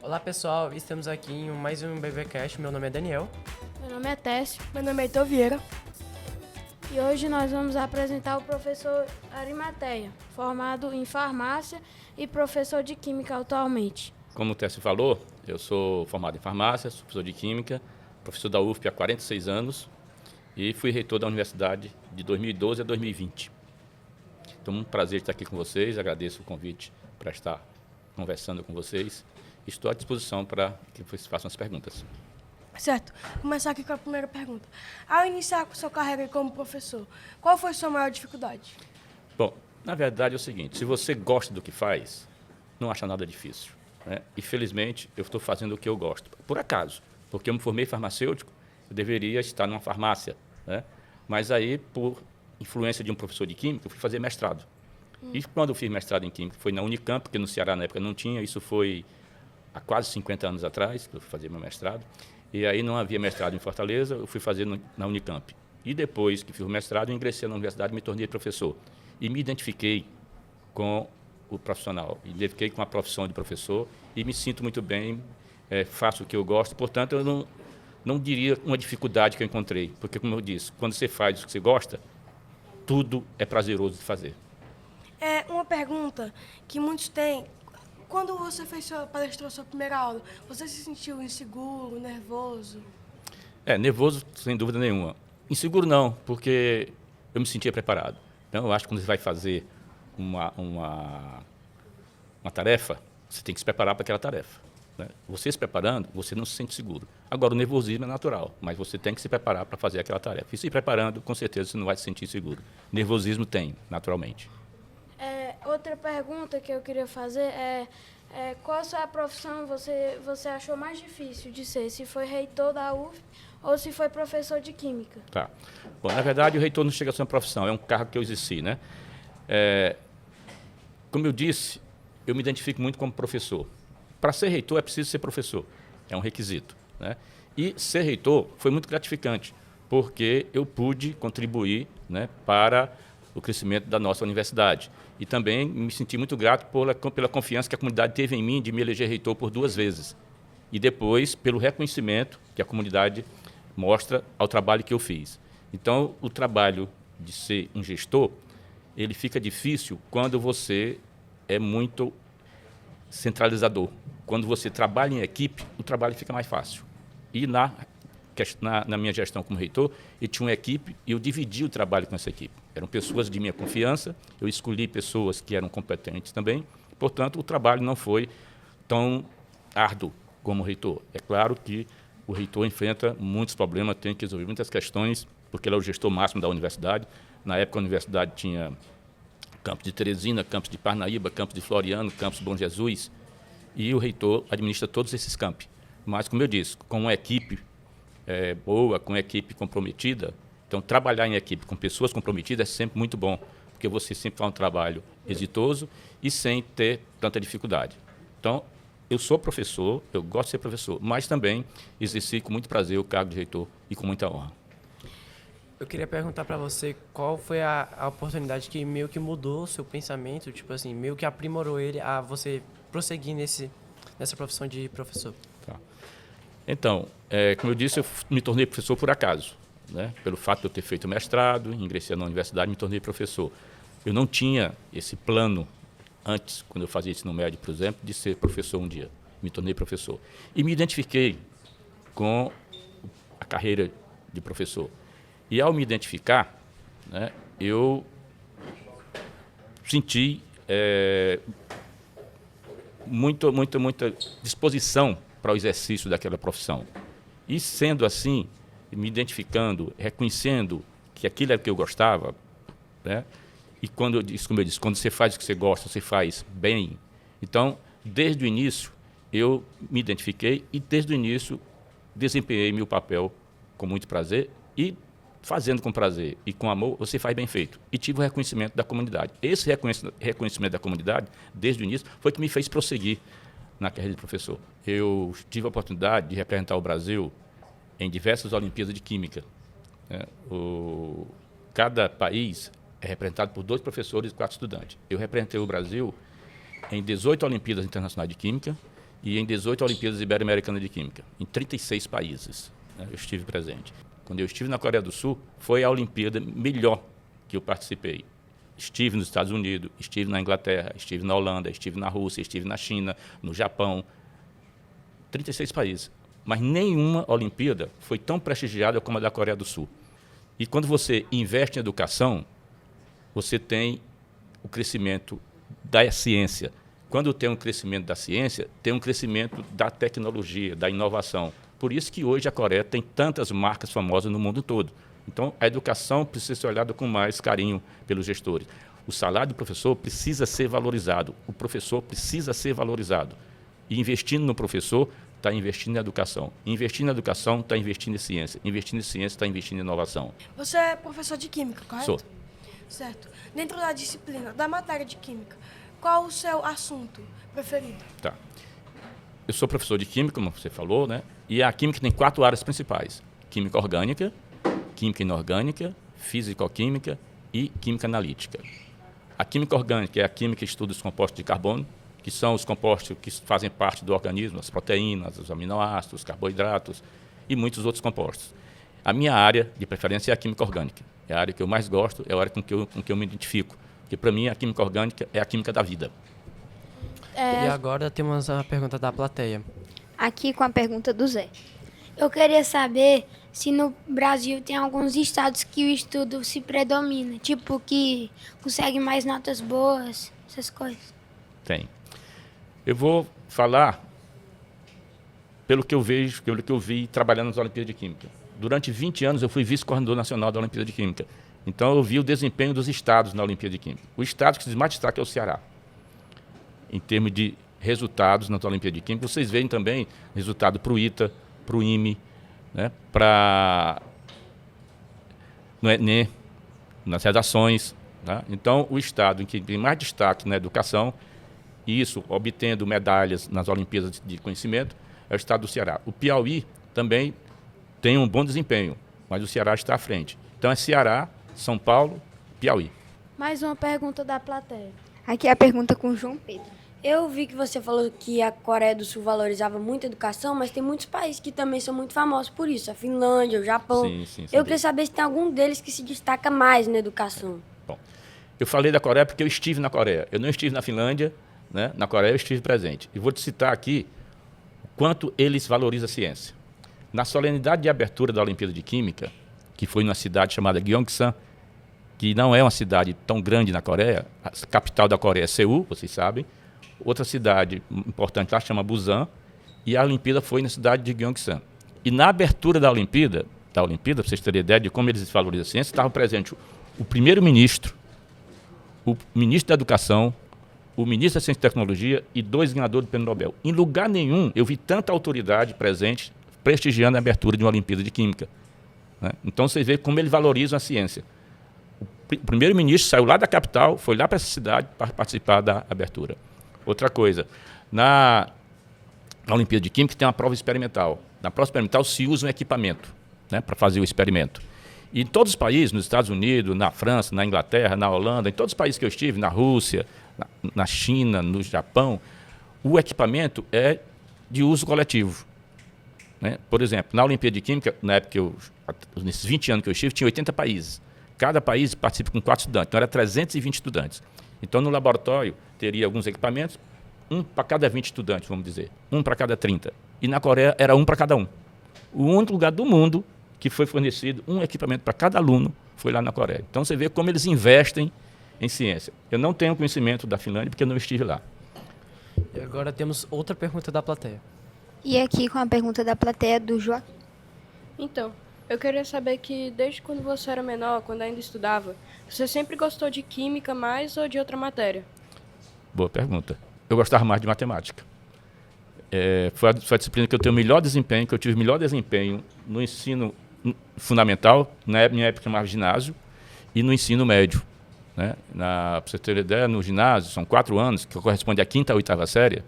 Olá pessoal, estamos aqui em mais um BBcast. Meu nome é Daniel. Meu nome é Técio. Meu nome é Heitor Vieira. E hoje nós vamos apresentar o professor Arimateia, formado em farmácia e professor de química atualmente. Como o Técio falou, eu sou formado em farmácia, sou professor de química, professor da UFP há 46 anos e fui reitor da universidade de 2012 a 2020. Então, um prazer estar aqui com vocês, agradeço o convite para estar conversando com vocês. Estou à disposição para que vocês façam as perguntas. Certo. Vou começar aqui com a primeira pergunta. Ao iniciar sua carreira como professor, qual foi sua maior dificuldade? Bom, na verdade é o seguinte, se você gosta do que faz, não acha nada difícil, né? E felizmente eu estou fazendo o que eu gosto, por acaso, porque eu me formei farmacêutico, eu deveria estar numa farmácia, né? Mas aí, por influência de um professor de química, eu fui fazer mestrado. E quando eu fiz mestrado em química, foi na Unicamp, porque no Ceará na época não tinha, isso foi há quase 50 anos atrás, que eu fui fazer meu mestrado. E aí não havia mestrado em Fortaleza, eu fui fazer na Unicamp. E depois que fiz o mestrado, eu ingressei na universidade e me tornei professor. E me identifiquei com o profissional, me identifiquei com a profissão de professor e me sinto muito bem, faço o que eu gosto. Portanto, eu não diria uma dificuldade que eu encontrei, porque, como eu disse, quando você faz o que você gosta, tudo é prazeroso de fazer. É uma pergunta que muitos têm. Quando você palestrou sua primeira aula, você se sentiu inseguro, nervoso? Nervoso, sem dúvida nenhuma. Inseguro não, porque eu me sentia preparado. Então, eu acho que quando você vai fazer uma tarefa, você tem que se preparar para aquela tarefa, né? Você se preparando, você não se sente seguro. Agora, o nervosismo é natural, mas você tem que se preparar para fazer aquela tarefa. E se preparando, com certeza, você não vai se sentir seguro. Nervosismo tem, naturalmente. Outra pergunta que eu queria fazer é qual a sua profissão você achou mais difícil de ser? Se foi reitor da UFP ou se foi professor de química? Tá. Bom, na verdade, o reitor não chega a ser uma profissão, é um cargo que eu exerci, né? Como eu disse, eu me identifico muito como professor. Para ser reitor é preciso ser professor, é um requisito, né? E ser reitor foi muito gratificante, porque eu pude contribuir, né, para o crescimento da nossa universidade. E também me senti muito grato pela confiança que a comunidade teve em mim de me eleger reitor por 2 vezes. E depois, pelo reconhecimento que a comunidade mostra ao trabalho que eu fiz. Então, o trabalho de ser um gestor, ele fica difícil quando você é muito centralizador. Quando você trabalha em equipe, o trabalho fica mais fácil. E na minha gestão como reitor, eu tinha uma equipe e eu dividi o trabalho com essa equipe. Eram pessoas de minha confiança, eu escolhi pessoas que eram competentes também, portanto, o trabalho não foi tão árduo como reitor. É claro que o reitor enfrenta muitos problemas, tem que resolver muitas questões, porque ele é o gestor máximo da universidade. Na época, a universidade tinha campus de Teresina, campus de Parnaíba, campus de Floriano, campus Bom Jesus, e o reitor administra todos esses campos. Mas, como eu disse, com uma equipe boa, com uma equipe comprometida, então trabalhar em equipe com pessoas comprometidas é sempre muito bom, porque você sempre faz um trabalho exitoso e sem ter tanta dificuldade. Então, eu sou professor, eu gosto de ser professor, mas também exerci com muito prazer o cargo de reitor e com muita honra. Eu queria perguntar para você qual foi a oportunidade que meio que mudou o seu pensamento, tipo assim, meio que aprimorou ele a você prosseguir nessa profissão de professor. Tá. Então, como eu disse, eu me tornei professor por acaso, né? Pelo fato de eu ter feito mestrado, ingressei na universidade, me tornei professor. Eu não tinha esse plano antes, quando eu fazia ensino médio, por exemplo, de ser professor um dia. Me tornei professor. E me identifiquei com a carreira de professor. E ao me identificar, né, eu senti muita disposição para o exercício daquela profissão. E sendo assim, me identificando, reconhecendo que aquilo era o que eu gostava, né? E como eu disse, quando você faz o que você gosta, você faz bem. Então, desde o início, eu me identifiquei e desde o início desempenhei meu papel com muito prazer e fazendo com prazer e com amor, você faz bem feito. E tive o reconhecimento da comunidade. Esse reconhecimento da comunidade, desde o início, foi que me fez prosseguir na carreira de professor. Eu tive a oportunidade de representar o Brasil em diversas Olimpíadas de Química, né? Cada país é representado por 2 professores e 4 estudantes. Eu representei o Brasil em 18 Olimpíadas Internacionais de Química e em 18 Olimpíadas Ibero-Americanas de Química, em 36 países, né, eu estive presente. Quando eu estive na Coreia do Sul, foi a Olimpíada melhor que eu participei. Estive nos Estados Unidos, estive na Inglaterra, estive na Holanda, estive na Rússia, estive na China, no Japão. 36 países. Mas nenhuma Olimpíada foi tão prestigiada como a da Coreia do Sul. E quando você investe em educação, você tem o crescimento da ciência. Quando tem um crescimento da ciência, tem um crescimento da tecnologia, da inovação. Por isso que hoje a Coreia tem tantas marcas famosas no mundo todo. Então, a educação precisa ser olhada com mais carinho pelos gestores. O salário do professor precisa ser valorizado. O professor precisa ser valorizado. E investindo no professor, está investindo em educação. Investindo em educação, está investindo em ciência. Investindo em ciência, está investindo em inovação. Você é professor de Química, correto? Sou. Certo. Dentro da disciplina, da matéria de Química, qual o seu assunto preferido? Tá. Eu sou professor de Química, como você falou, né? E a Química tem 4 áreas principais. Química orgânica, Química inorgânica, Físico-química e Química analítica. A Química orgânica é a química que estuda os compostos de carbono, que são os compostos que fazem parte do organismo, as proteínas, os aminoácidos, os carboidratos e muitos outros compostos. A minha área de preferência é a Química orgânica. É a área que eu mais gosto, é a área com que eu me identifico. Porque, para mim, a Química orgânica é a química da vida. E agora temos a pergunta da plateia. Aqui com a pergunta do Zé. Eu queria saber se no Brasil tem alguns estados que o estudo se predomina, tipo que consegue mais notas boas, essas coisas. Tem. Eu vou falar pelo que eu vejo, pelo que eu vi trabalhando nas Olimpíadas de Química. Durante 20 anos eu fui vice-coordenador nacional da Olimpíada de Química. Então eu vi o desempenho dos estados na Olimpíada de Química. O estado que se mais destaca é o Ceará. Em termos de resultados na Olimpíada de Química, vocês veem também resultado para o ITA, para o IME, né, no ENEM, nas redações. Tá? Então, o estado em que tem mais destaque na educação, e isso obtendo medalhas nas Olimpíadas de Conhecimento, é o estado do Ceará. O Piauí também tem um bom desempenho, mas o Ceará está à frente. Então, é Ceará, São Paulo, Piauí. Mais uma pergunta da plateia. Aqui é a pergunta com o João Pedro. Eu vi que você falou que a Coreia do Sul valorizava muito a educação, mas tem muitos países que também são muito famosos por isso. A Finlândia, o Japão. Sim, Eu queria saber se tem algum deles que se destaca mais na educação. Bom, eu falei da Coreia porque eu estive na Coreia. Eu não estive na Finlândia, né? Na Coreia eu estive presente. E vou te citar aqui o quanto eles valorizam a ciência. Na solenidade de abertura da Olimpíada de Química, que foi numa cidade chamada Gyeongsan, que não é uma cidade tão grande na Coreia, a capital da Coreia é Seul, vocês sabem. Outra cidade importante lá chama Busan, e a Olimpíada foi na cidade de Gyeongsan. E na abertura da Olimpíada, para vocês terem ideia de como eles valorizam a ciência, estavam presentes o primeiro-ministro, o ministro da Educação, o ministro da Ciência e Tecnologia e 2 ganhadores do Prêmio Nobel. Em lugar nenhum eu vi tanta autoridade presente prestigiando a abertura de uma Olimpíada de Química. Né? Então vocês veem como eles valorizam a ciência. O primeiro-ministro saiu lá da capital, foi lá para essa cidade para participar da abertura. Outra coisa, na Olimpíada de Química tem uma prova experimental. Na prova experimental se usa um equipamento, né, para fazer o experimento. E em todos os países, nos Estados Unidos, na França, na Inglaterra, na Holanda, em todos os países que eu estive, na Rússia, na China, no Japão, o equipamento é de uso coletivo. Né? Por exemplo, na Olimpíada de Química, na época nesses 20 anos que eu estive, tinha 80 países. Cada país participa com 4 estudantes, então era 320 estudantes. Então, no laboratório, teria alguns equipamentos, um para cada 20 estudantes, vamos dizer, um para cada 30. E na Coreia era um para cada um. O único lugar do mundo que foi fornecido um equipamento para cada aluno foi lá na Coreia. Então, você vê como eles investem em ciência. Eu não tenho conhecimento da Finlândia porque eu não estive lá. E agora temos outra pergunta da plateia. E aqui com a pergunta da plateia do Joaquim. Então, eu queria saber que desde quando você era menor, quando ainda estudava, você sempre gostou de química mais ou de outra matéria? Boa pergunta. Eu gostava mais de matemática. Foi a disciplina que eu tenho melhor desempenho, que eu tive melhor desempenho no ensino fundamental, na minha época chamava ginásio, e no ensino médio. Né? Para você ter ideia, no ginásio, são 4 anos, que corresponde à 5ª e 8ª série.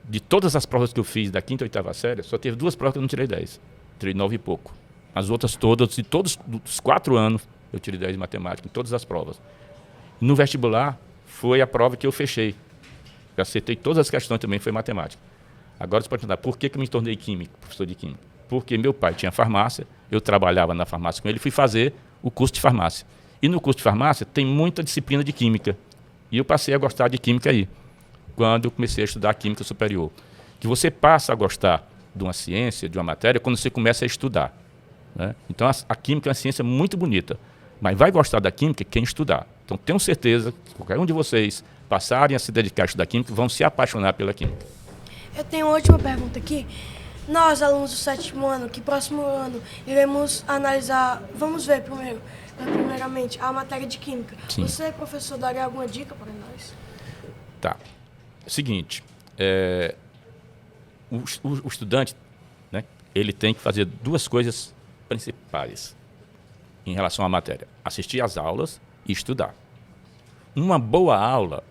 De todas as provas que eu fiz da 5ª e 8ª série, só teve 2 provas que eu não tirei 10. Tirei 9 e pouco. As outras todas, de todos os 4 anos, eu tirei 10 de matemática, em todas as provas. No vestibular, foi a prova que eu fechei. Eu acertei todas as questões também, foi matemática. Agora você pode perguntar, por que eu me tornei químico, professor de química? Porque meu pai tinha farmácia, eu trabalhava na farmácia com ele, fui fazer o curso de farmácia. E no curso de farmácia tem muita disciplina de química. E eu passei a gostar de química aí, quando eu comecei a estudar química superior. Que você passa a gostar de uma ciência, de uma matéria, quando você começa a estudar, né? Então a química é uma ciência muito bonita, mas vai gostar da química quem estudar. Então tenho certeza que qualquer um de vocês passarem a se dedicar a estudar química, vão se apaixonar pela química. Eu tenho uma última pergunta aqui. Nós, alunos do 7º ano, que próximo ano iremos analisar, vamos ver primeiramente, a matéria de química. Sim. Você, professor, daria alguma dica para nós? Tá. Seguinte, o estudante, né, ele tem que fazer duas coisas principais em relação à matéria: assistir às aulas e estudar. Uma boa aula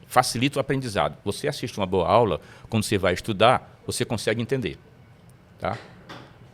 facilita o aprendizado. Você assiste uma boa aula, quando você vai estudar, você consegue entender, tá?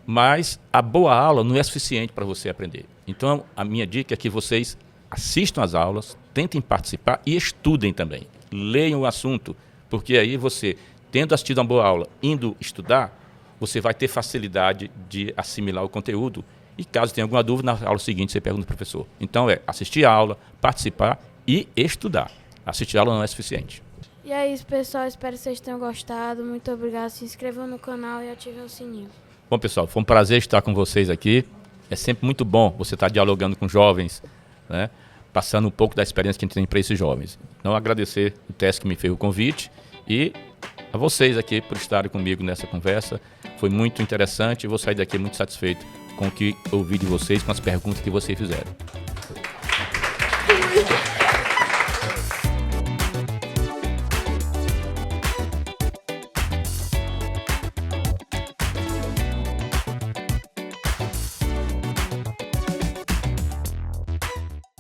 Mas a boa aula não é suficiente para você aprender. Então, a minha dica é que vocês assistam às aulas, tentem participar e estudem também. Leiam o assunto, porque aí você, tendo assistido uma boa aula, indo estudar, você vai ter facilidade de assimilar o conteúdo. E caso tenha alguma dúvida, na aula seguinte você pergunta ao professor. Então, assistir a aula, participar e estudar. Assistir a aula não é suficiente. E é isso, pessoal. Espero que vocês tenham gostado. Muito obrigado. Se inscrevam no canal e ativem o sininho. Bom, pessoal, foi um prazer estar com vocês aqui. É sempre muito bom você estar dialogando com jovens, né? Passando um pouco da experiência que a gente tem para esses jovens. Então, agradecer o TESC que me fez o convite e a vocês aqui por estarem comigo nessa conversa. Foi muito interessante e vou sair daqui muito satisfeito com o que ouvi de vocês, com as perguntas que vocês fizeram.